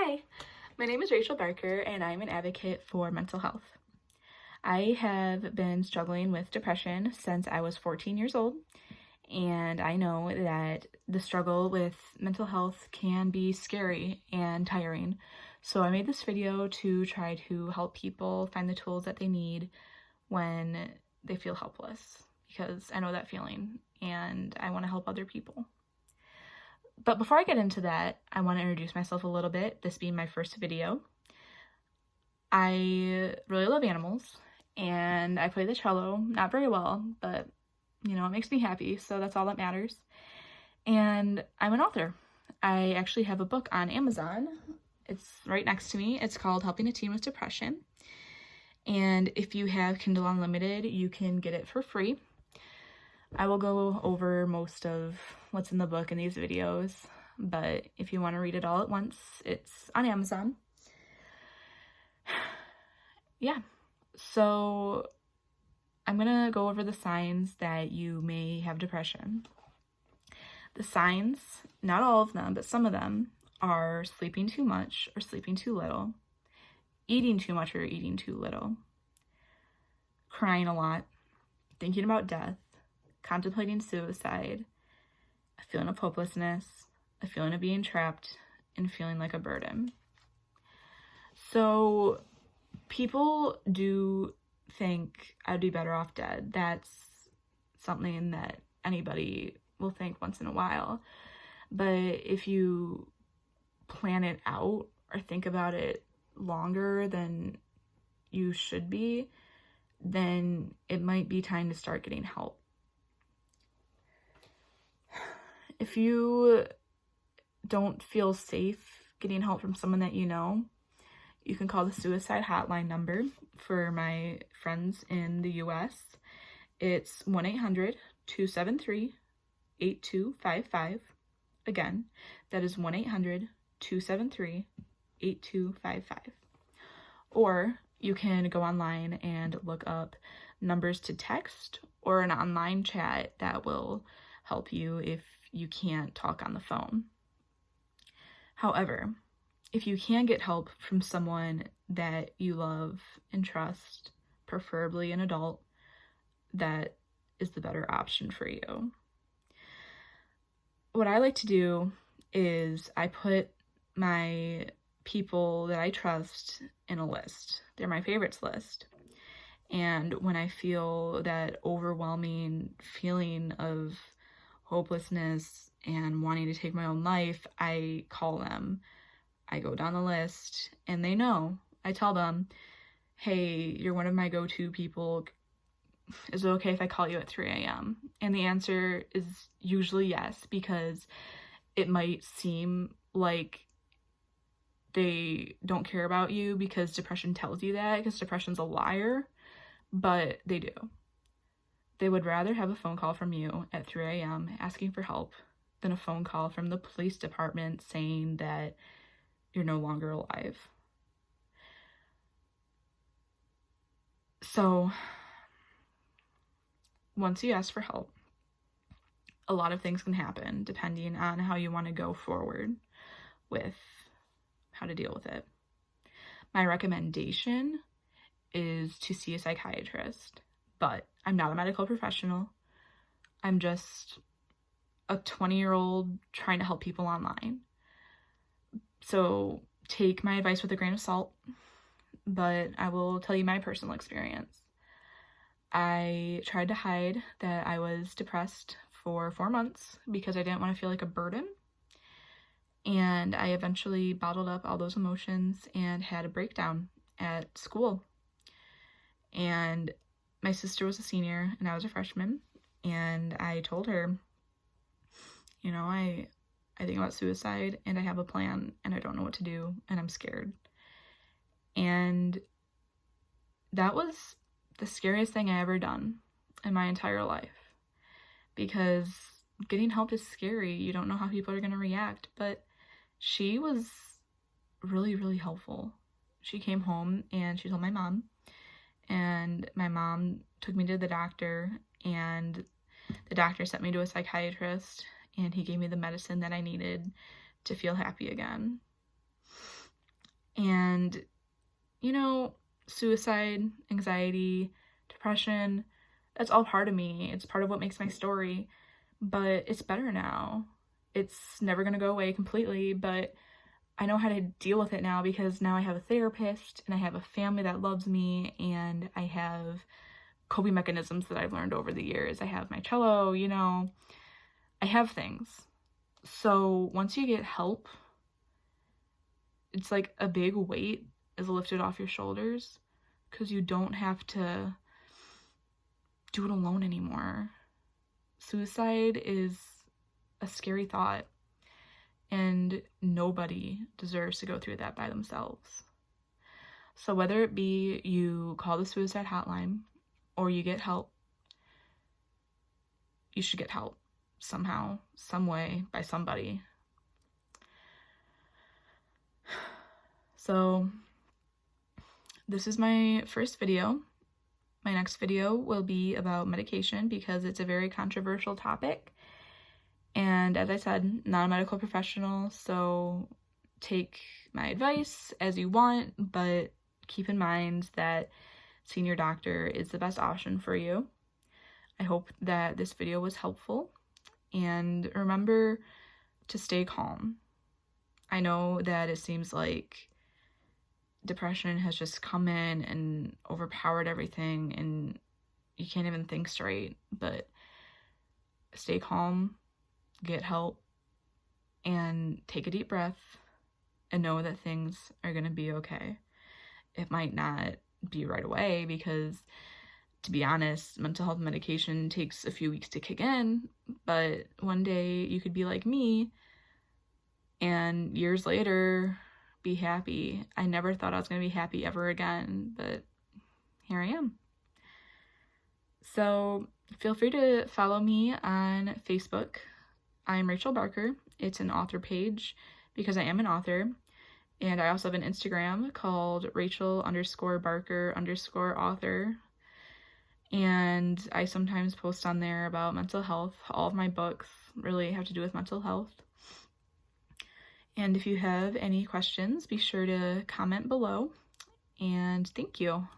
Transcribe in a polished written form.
Hi, my name is Rachel Barker and I'm an advocate for mental health. I have been struggling with depression since I was 14 years old, and I know that the struggle with mental health can be scary and tiring. So I made this video to try to help people find the tools that they need when they feel helpless, because I know that feeling and I want to help other people. But before I get into that, I want to introduce myself a little bit, this being my first video. I really love animals, and I play the cello, not very well, but it makes me happy, so that's all that matters. And I'm an author. I actually have a book on Amazon. It's right next to me. It's called Helping a Teen with Depression. And if you have Kindle Unlimited, you can get it for free. I will go over most of what's in the book in these videos, but if you want to read it all at once, it's on Amazon. Yeah, so I'm gonna go over the signs that you may have depression. The signs, not all of them, but some of them, are sleeping too much or sleeping too little, eating too much or eating too little, crying a lot, thinking about death, contemplating suicide, a feeling of hopelessness, a feeling of being trapped, and feeling like a burden. So people do think I'd be better off dead. That's something that anybody will think once in a while. But if you plan it out or think about it longer than you should be, then it might be time to start getting help. If you don't feel safe getting help from someone that you know, you can call the suicide hotline number for my friends in the US. It's 1-800-273-8255. Again, that is 1-800-273-8255. Or you can go online and look up numbers to text or an online chat that will help you if you can't talk on the phone. However, if you can get help from someone that you love and trust, preferably an adult, that is the better option for you. What I like to do is I put my people that I trust in a list. They're my favorites list. And when I feel that overwhelming feeling of hopelessness and wanting to take my own life, I call them. I go down the list and they know. I tell them, hey, you're one of my go-to people. Is it okay if I call you at 3 a.m.? And the answer is usually yes, because it might seem like they don't care about you because depression tells you that, because depression's a liar, but they do. They would rather have a phone call from you at 3 a.m. asking for help than a phone call from the police department saying that you're no longer alive. So once you ask for help, a lot of things can happen depending on how you want to go forward with how to deal with it. My recommendation is to see a psychiatrist, but I'm not a medical professional. I'm just a 20-year-old trying to help people online. So take my advice with a grain of salt, but I will tell you my personal experience. I tried to hide that I was depressed for 4 months because I didn't want to feel like a burden. And I eventually bottled up all those emotions and had a breakdown at school. And my sister was a senior and I was a freshman. And I told her, I think about suicide and I have a plan and I don't know what to do and I'm scared. And that was the scariest thing I ever done in my entire life, because getting help is scary. You don't know how people are going to react, but she was really, really helpful. She came home and she told my mom, and my mom took me to the doctor, and the doctor sent me to a psychiatrist, and he gave me the medicine that I needed to feel happy again. And, you know, suicide, anxiety, depression, that's all part of me. It's part of what makes my story, but it's better now. It's never going to go away completely, but I know how to deal with it now because now I have a therapist and I have a family that loves me and I have coping mechanisms that I've learned over the years. I have my cello, you know, I have things. So once you get help, it's like a big weight is lifted off your shoulders because you don't have to do it alone anymore. Suicide is a scary thought, and nobody deserves to go through that by themselves. So whether it be you call the suicide hotline or you get help, you should get help somehow, some way, by somebody. So this is my first video. My next video will be about medication because it's a very controversial topic. And as I said, not a medical professional, so take my advice as you want, but keep in mind that seeing your doctor is the best option for you. I hope that this video was helpful, and remember to stay calm. I know that it seems like depression has just come in and overpowered everything and you can't even think straight, but stay calm, get help, and take a deep breath and know that things are going to be okay. It might not be right away because, to be honest, mental health medication takes a few weeks to kick in, but one day you could be like me and years later be happy. I never thought I was going to be happy ever again, but here I am. So feel free to follow me on Facebook. I'm Rachel Barker. It's an author page because I am an author. And I also have an Instagram called Rachel_Barker_author. And I sometimes post on there about mental health. All of my books really have to do with mental health. And if you have any questions, be sure to comment below. And thank you.